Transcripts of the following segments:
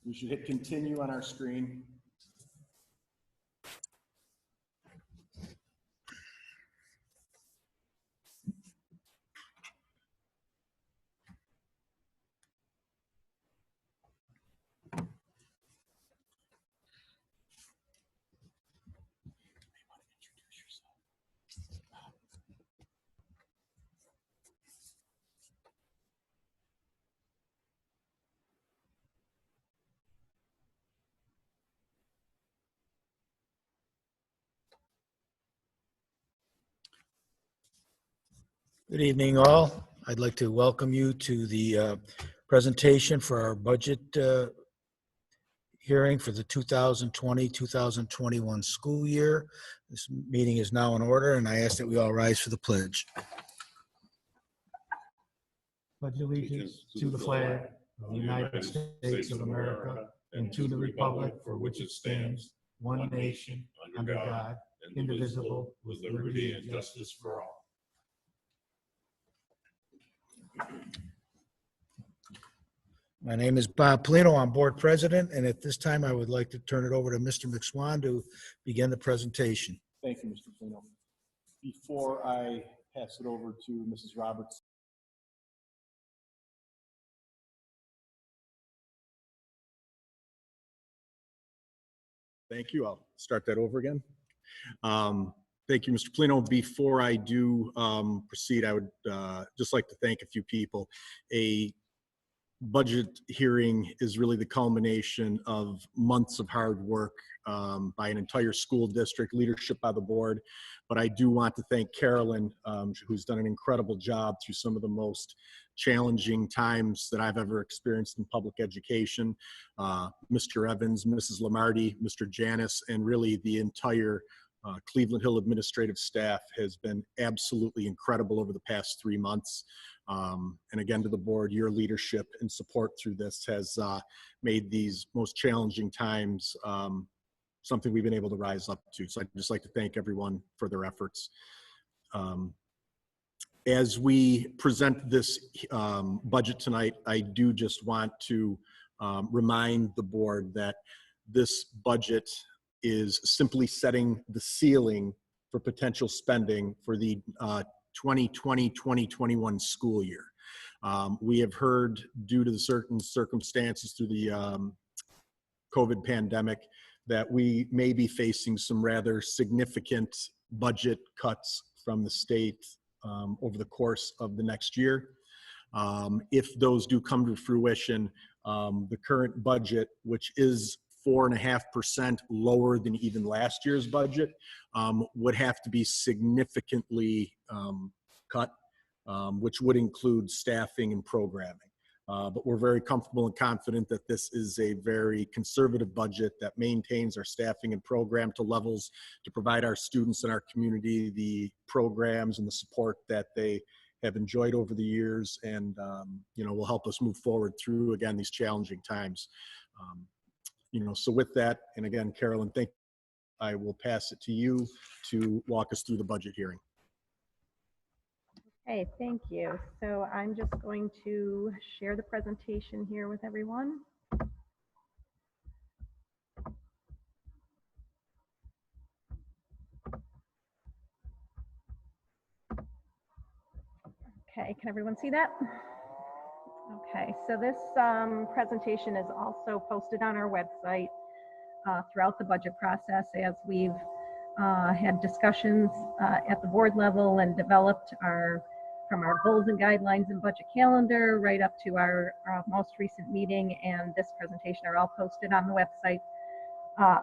We should hit continue on our screen. Good evening, all. I'd like to welcome you to the presentation for our budget hearing for the 2020-2021 school year. This meeting is now in order, and I ask that we all rise for the pledge. Pledge allegiance to the flag of the United States of America and to the republic for which it stands, one nation, under God, indivisible, with liberty and justice for all. My name is Bob Polino. I'm board president, and at this time I would like to turn it over to Mr. McSwan to begin the presentation. Thank you, Mr. Polino. Before I pass it over to Mrs. Roberts. Thank you. I'll start that over again. Thank you, Mr. Polino. Before I do proceed, I would just like to thank a few people. A budget hearing is really the culmination of months of hard work by an entire school district, leadership by the board. But I do want to thank Carolyn, who's done an incredible job through some of the most challenging times that I've ever experienced in public education. Mr. Evans, Mrs. Lamarty, Mr. Janis, and really the entire Cleveland Hill administrative staff has been absolutely incredible over the past 3 months. And again, to the board, your leadership and support through this has made these most challenging times something we've been able to rise up to. So I'd just like to thank everyone for their efforts. As we present this budget tonight, I do just want to remind the board that this budget is simply setting the ceiling for potential spending for the 2020-2021 school year. We have heard, due to the certain circumstances through the COVID pandemic, that we may be facing some rather significant budget cuts from the state over the course of the next year. If those do come to fruition, the current budget, which is 4.5% lower than even last year's budget, would have to be significantly cut, which would include staffing and programming. But we're very comfortable and confident that this is a very conservative budget that maintains our staffing and program to levels to provide our students and our community the programs and the support that they have enjoyed over the years, and will help us move forward through, again, these challenging times. So with that, and again, Carolyn, thank you. I will pass it to you to walk us through the budget hearing. Okay, thank you. So I'm just going to share the presentation here with everyone. Okay, can everyone see that? Okay, so this presentation is also posted on our website throughout the budget process, as we've had discussions at the board level and developed from our goals and guidelines and budget calendar right up to our most recent meeting, and this presentation are all posted on the website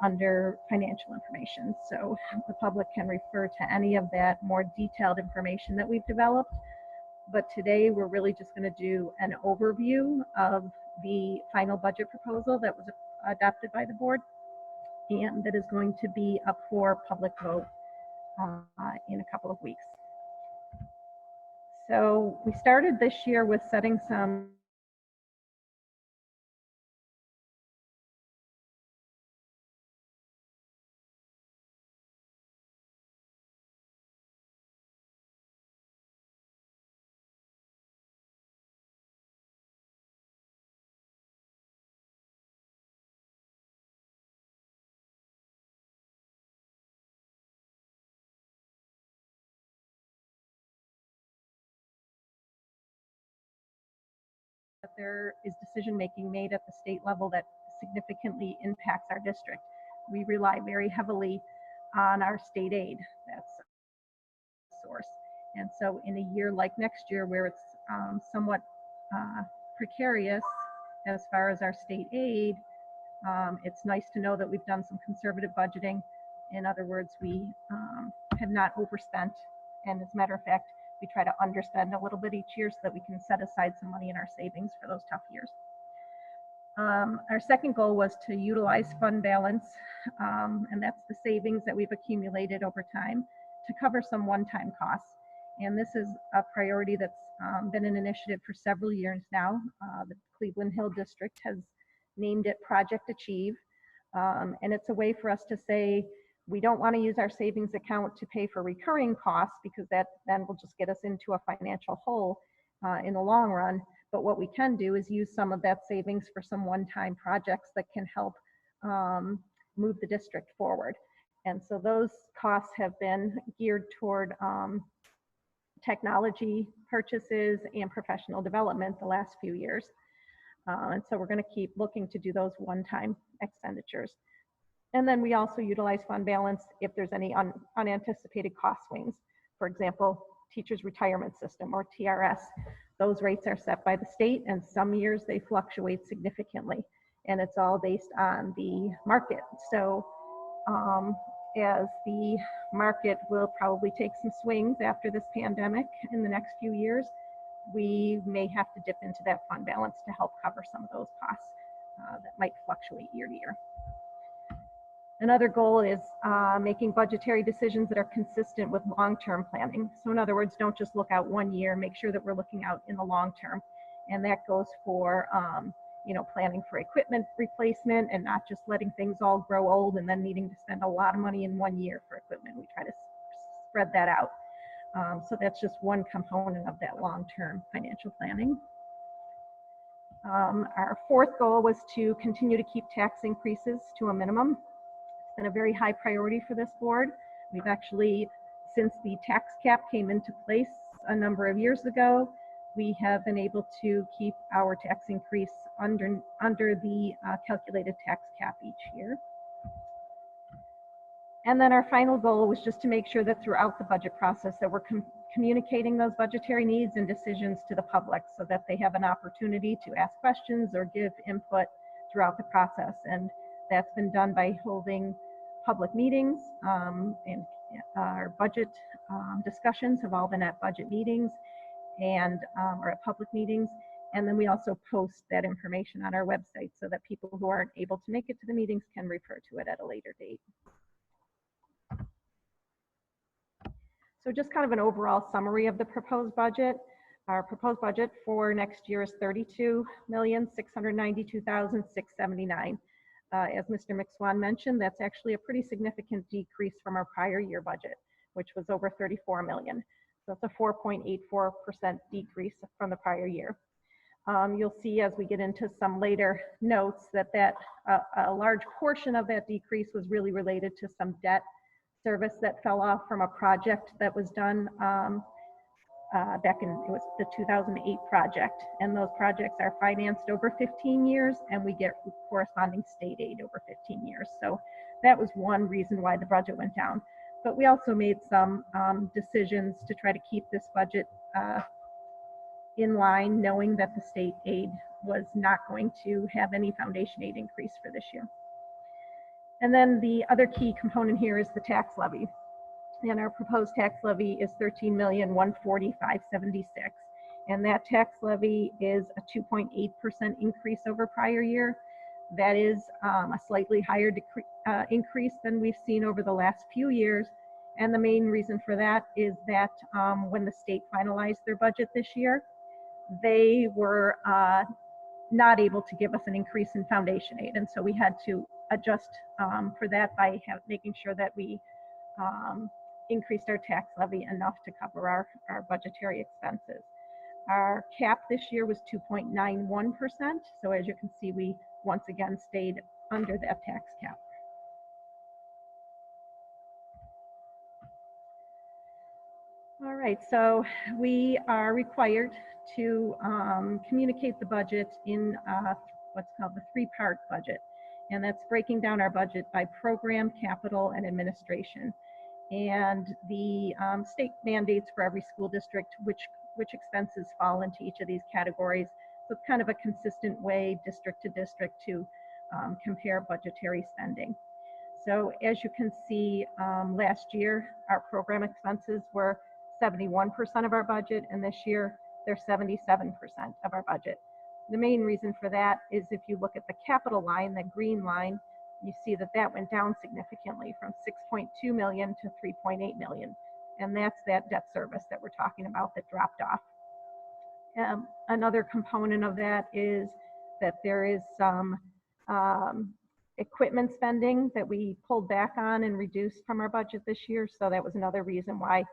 under financial information. So the public can refer to any of that more detailed information that we've developed. But today we're really just going to do an overview of the final budget proposal that was adopted by the board and that is going to be up for public vote in a couple of weeks. So we started this year with setting some that there is decision-making made at the state level that significantly impacts our district. We rely very heavily on our state aid. That's a source. And so in a year like next year, where it's somewhat precarious as far as our state aid, it's nice to know that we've done some conservative budgeting. In other words, we have not overspent. And as a matter of fact, we try to underspend a little bit each year so that we can set aside some money in our savings for those tough years. Our second goal was to utilize fund balance, and that's the savings that we've accumulated over time to cover some one-time costs. And this is a priority that's been an initiative for several years now. The Cleveland Hill District has named it Project Achieve, and it's a way for us to say, we don't want to use our savings account to pay for recurring costs, because that then will just get us into a financial hole in the long run. But what we can do is use some of that savings for some one-time projects that can help move the district forward. And so those costs have been geared toward technology purchases and professional development the last few years. And so we're going to keep looking to do those one-time expenditures. And then we also utilize fund balance if there's any unanticipated cost swings. For example, teachers' retirement system, or TRS. Those rates are set by the state, and some years they fluctuate significantly, and it's all based on the market. So as the market will probably take some swings after this pandemic in the next few years, we may have to dip into that fund balance to help cover some of those costs that might fluctuate year to year. Another goal is making budgetary decisions that are consistent with long-term planning. So in other words, don't just look out 1 year, make sure that we're looking out in the long term. And that goes for planning for equipment replacement and not just letting things all grow old and then needing to spend a lot of money in 1 year for equipment. We try to spread that out. So that's just one component of that long-term financial planning. Our fourth goal was to continue to keep tax increases to a minimum. Been a very high priority for this board. We've actually, since the tax cap came into place a number of years ago, we have been able to keep our tax increase under the calculated tax cap each year. And then our final goal was just to make sure that throughout the budget process that we're communicating those budgetary needs and decisions to the public so that they have an opportunity to ask questions or give input throughout the process. And that's been done by holding public meetings, and our budget discussions have all been at budget meetings and or at public meetings. And then we also post that information on our website so that people who aren't able to make it to the meetings can refer to it at a later date. So just kind of an overall summary of the proposed budget. Our proposed budget for next year is $32,692,679. As Mr. McSwan mentioned, that's actually a pretty significant decrease from our prior year budget, which was over $34 million. So it's a 4.84% decrease from the prior year. You'll see as we get into some later notes that a large portion of that decrease was really related to some debt service that fell off from a project that was done back in, it was the 2008 project, and those projects are financed over 15 years, and we get corresponding state aid over 15 years. So that was one reason why the budget went down. But we also made some decisions to try to keep this budget in line, knowing that the state aid was not going to have any foundation aid increase for this year. And then the other key component here is the tax levy. And our proposed tax levy is $13,140,576. And that tax levy is a 2.8% increase over prior year. That is a slightly higher increase than we've seen over the last few years. And the main reason for that is that when the state finalized their budget this year, they were not able to give us an increase in foundation aid. And so we had to adjust for that by making sure that we increased our tax levy enough to cover our budgetary expenses. Our cap this year was 2.91%. So as you can see, we once again stayed under that tax cap. All right. right, so we are required to communicate the budget in what's called the three-part budget. And that's breaking down our budget by program, capital, and administration. And the state mandates for every school district which expenses fall into each of these categories. So it's kind of a consistent way, district to district, to compare budgetary spending. So as you can see, last year, our program expenses were 71% of our budget, and this year, they're 77% of our budget. The main reason for that is if you look at the capital line, the green line, you see that that went down significantly from 6.2 million to 3.8 million. And that's that debt service that we're talking about that dropped off. Another component of that is that there is some equipment spending that we pulled back on and reduced from our budget this year. So that was another reason why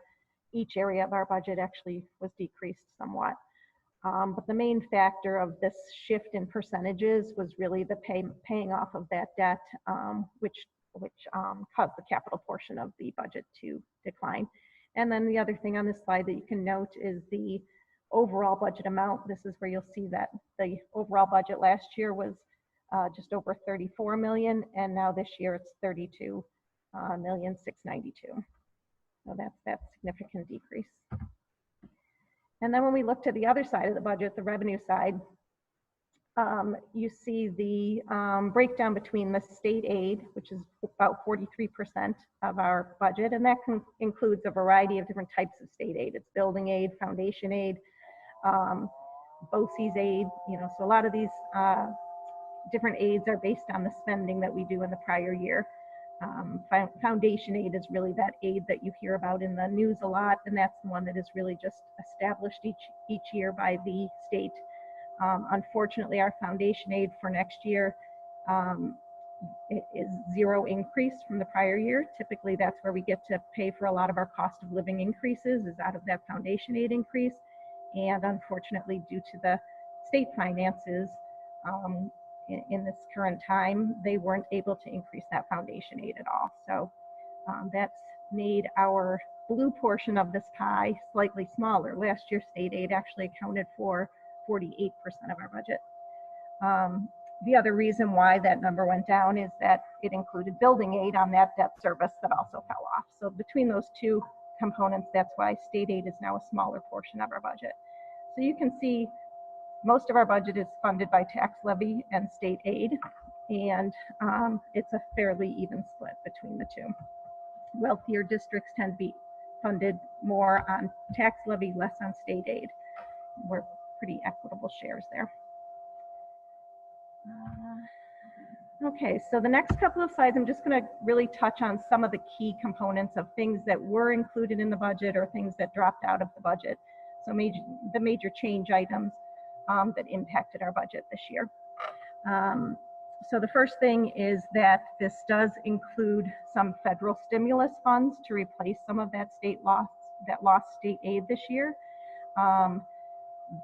each area of our budget actually was decreased somewhat. But the main factor of this shift in percentages was really the paying off of that debt, which caused the capital portion of the budget to decline. And then the other thing on this slide that you can note is the overall budget amount. This is where you'll see that the overall budget last year was just over 34 million, and now this year it's 32,692,000. So that's that significant decrease. And then when we look to the other side of the budget, the revenue side, you see the breakdown between the state aid, which is about 43% of our budget, and that includes a variety of different types of state aid. It's building aid, foundation aid, BOCES aid, so a lot of these different aids are based on the spending that we do in the prior year. Foundation aid is really that aid that you hear about in the news a lot, and that's the one that is really just established each year by the state. Unfortunately, our foundation aid for next year it is zero increase from the prior year. Typically, that's where we get to pay for a lot of our cost of living increases, is out of that foundation aid increase. And unfortunately, due to the state finances, in this current time, they weren't able to increase that foundation aid at all. So that's made our blue portion of this pie slightly smaller. Last year, state aid actually accounted for 48% of our budget. The other reason why that number went down is that it included building aid on that debt service that also fell off. So between those two components, that's why state aid is now a smaller portion of our budget. So you can see most of our budget is funded by tax levy and state aid, and it's a fairly even split between the two. Wealthier districts tend to be funded more on tax levy, less on state aid. We're pretty equitable shares there. Okay, so the next couple of slides, I'm just going to really touch on some of the key components of things that were included in the budget or things that dropped out of the budget. So the major change items that impacted our budget this year. So the first thing is that this does include some federal stimulus funds to replace some of that lost state aid this year.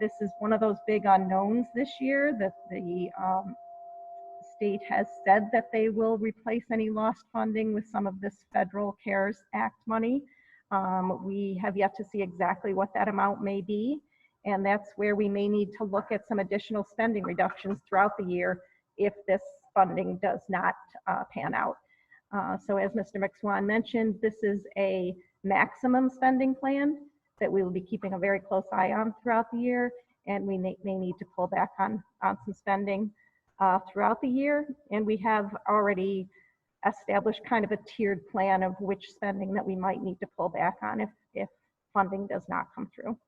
This is one of those big unknowns this year, that the state has said that they will replace any lost funding with some of this federal CARES Act money. We have yet to see exactly what that amount may be, and that's where we may need to look at some additional spending reductions throughout the year if this funding does not pan out. So as Mr. McSwan mentioned, this is a maximum spending plan that we will be keeping a very close eye on throughout the year, and we may need to pull back on some spending throughout the year. And we have already established kind of a tiered plan of which spending that we might need to pull back on if funding does not come through.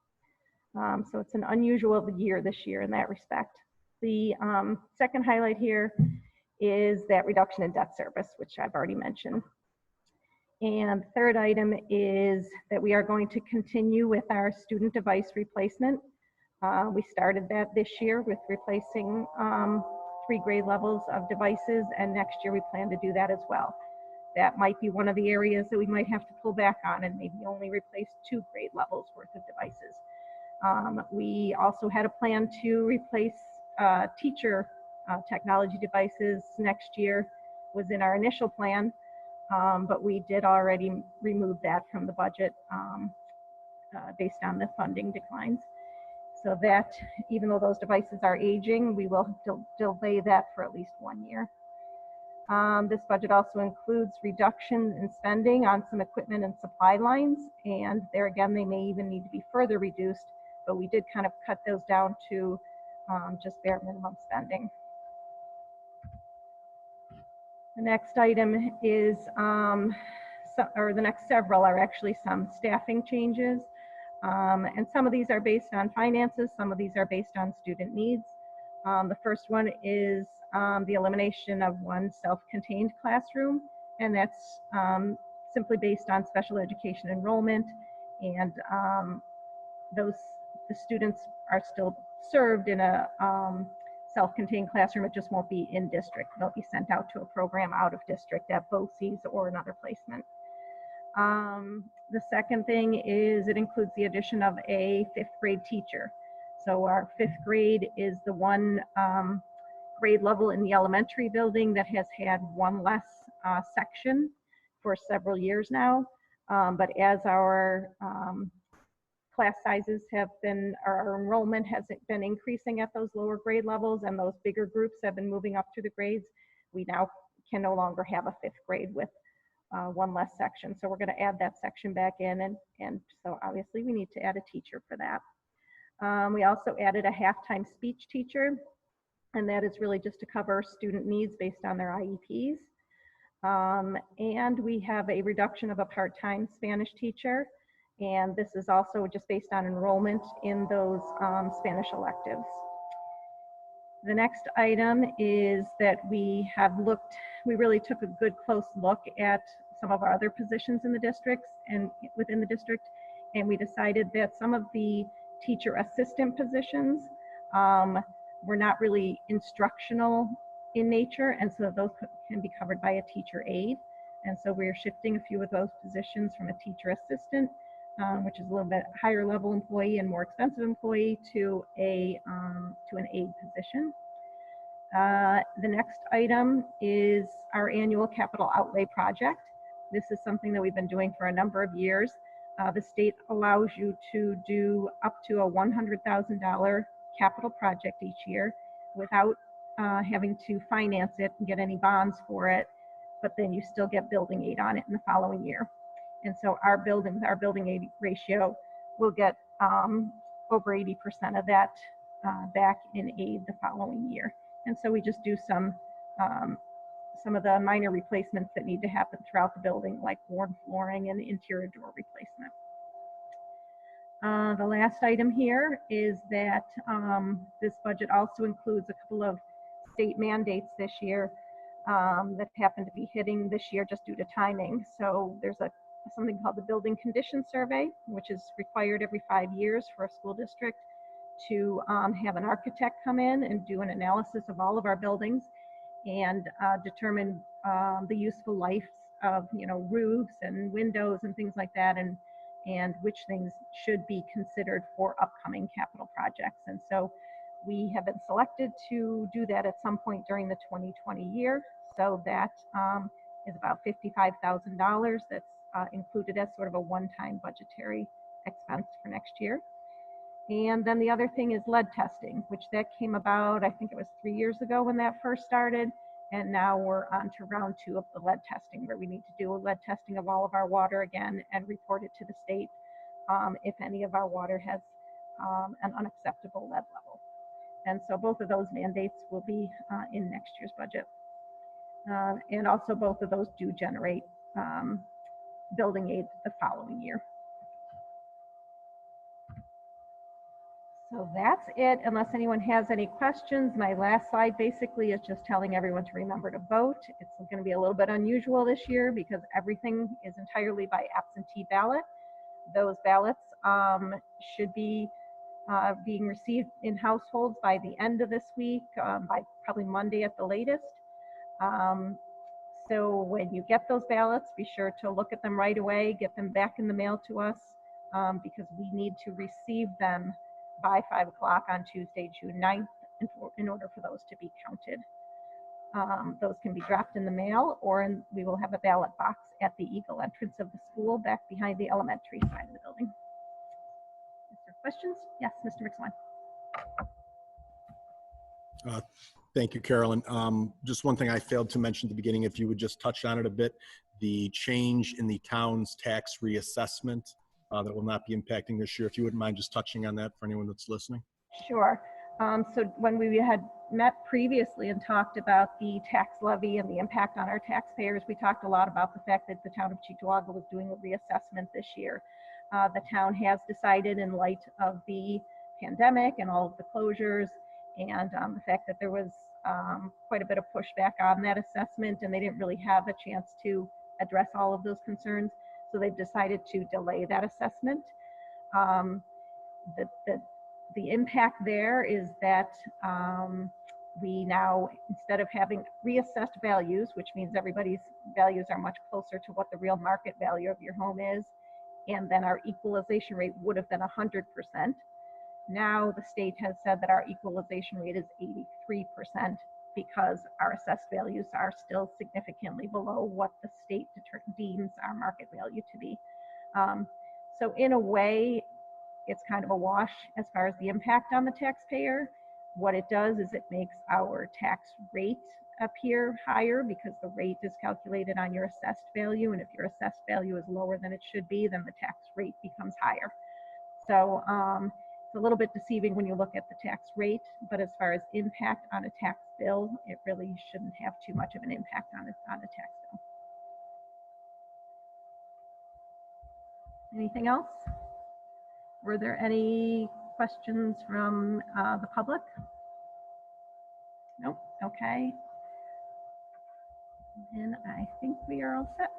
So it's an unusual year this year in that respect. The second highlight here is that reduction in debt service, which I've already mentioned. And the third item is that we are going to continue with our student device replacement. We started that this year with replacing 3 grade levels of devices, and next year we plan to do that as well. That might be one of the areas that we might have to pull back on and maybe only replace 2 grade levels worth of devices. We also had a plan to replace teacher technology devices next year, was in our initial plan, but we did already remove that from the budget based on the funding declines. So that, even though those devices are aging, we will delay that for at least 1 year. This budget also includes reductions in spending on some equipment and supply lines, and there again, they may even need to be further reduced, but we did kind of cut those down to just bare minimum spending. The next item is, or the next several are actually some staffing changes. And some of these are based on finances, some of these are based on student needs. The first one is the elimination of one self-contained classroom, and that's simply based on special education enrollment, and the students are still served in a self-contained classroom. It just won't be in district. They'll be sent out to a program out of district at BOCES or another placement. The second thing is it includes the addition of a 5th grade teacher. So our 5th grade is the one grade level in the elementary building that has had one less section for several years now. But as our class sizes have been, our enrollment has been increasing at those lower grade levels, and those bigger groups have been moving up through the grades, we now can no longer have a 5th grade with one less section. So we're going to add that section back in, and so obviously we need to add a teacher for that. We also added a half-time speech teacher, and that is really just to cover student needs based on their IEPs. And we have a reduction of a part-time Spanish teacher, and this is also just based on enrollment in those Spanish electives. The next item is that we really took a good close look at some of our other positions in the districts and within the district, and we decided that some of the teacher assistant positions were not really instructional in nature, and so those can be covered by a teacher aide. And so we're shifting a few of those positions from a teacher assistant, which is a little bit higher level employee and more expensive employee, to an aide position. The next item is our annual capital outlay project. This is something that we've been doing for a number of years. The state allows you to do up to a $100,000 capital project each year without having to finance it and get any bonds for it, but then you still get building aid on it in the following year. And so our building aid ratio will get over 80% of that back in aid the following year. And so we just do some of the minor replacements that need to happen throughout the building, like worn flooring and interior door replacement. The last item here is that this budget also includes a couple of state mandates this year that happen to be hitting this year just due to timing. So there's something called the Building Condition Survey, which is required every 5 years for a school district to have an architect come in and do an analysis of all of our buildings and determine the useful life of roofs and windows and things like that, and which things should be considered for upcoming capital projects. And so we have been selected to do that at some point during the 2020 year. So that is about $55,000 that's included as sort of a one-time budgetary expense for next year. And then the other thing is lead testing, which that came about, I think it was 3 years ago when that first started. And now we're on to round 2 of the lead testing, where we need to do a lead testing of all of our water again and report it to the state if any of our water has an unacceptable lead level. And so both of those mandates will be in next year's budget. And also both of those do generate building aid the following year. So that's it, unless anyone has any questions. My last slide basically is just telling everyone to remember to vote. It's going to be a little bit unusual this year because everything is entirely by absentee ballot. Those ballots should be being received in households by the end of this week, by probably Monday at the latest. So when you get those ballots, be sure to look at them right away, get them back in the mail to us, because we need to receive them by 5 o'clock on Tuesday, June 9th, in order for those to be counted. Those can be dropped in the mail, or we will have a ballot box at the Eagle entrance of the school back behind the elementary side of the building. Questions? Yes, Mr. McSwan. Thank you, Carolyn. Just one thing I failed to mention at the beginning, if you would just touch on it a bit, the change in the town's tax reassessment that will not be impacting this year. If you wouldn't mind just touching on that for anyone that's listening. Sure. So when we had met previously and talked about the tax levy and the impact on our taxpayers, we talked a lot about the fact that the town of Cheektowaga was doing a reassessment this year. The town has decided, in light of the pandemic and all of the closures and the fact that there was quite a bit of pushback on that assessment, and they didn't really have a chance to address all of those concerns. So they've decided to delay that assessment. The impact there is that we now, instead of having reassessed values, which means everybody's values are much closer to what the real market value of your home is, and then our equalization rate would have been 100%. Now the state has said that our equalization rate is 83% because our assessed values are still significantly below what the state deems our market value to be. So in a way, it's kind of a wash as far as the impact on the taxpayer. What it does is it makes our tax rate appear higher because the rate is calculated on your assessed value, and if your assessed value is lower than it should be, then the tax rate becomes higher. So it's a little bit deceiving when you look at the tax rate, but as far as impact on a tax bill, it really shouldn't have too much of an impact on a tax bill. Anything else? Were there any questions from the public? Nope. Okay. And I think we are all set.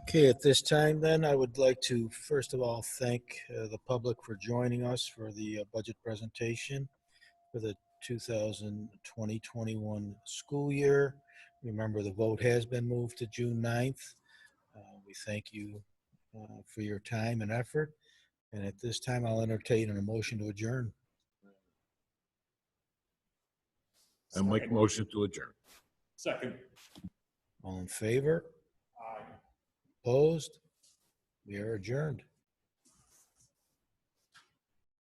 Okay, at this time then, I would like to first of all thank the public for joining us for the budget presentation for the 2020-21 school year. Remember, the vote has been moved to June 9th. We thank you for your time and effort. And at this time, I'll entertain a motion to adjourn. I make motion to adjourn. Second. All in favor? Aye. Opposed? We are adjourned.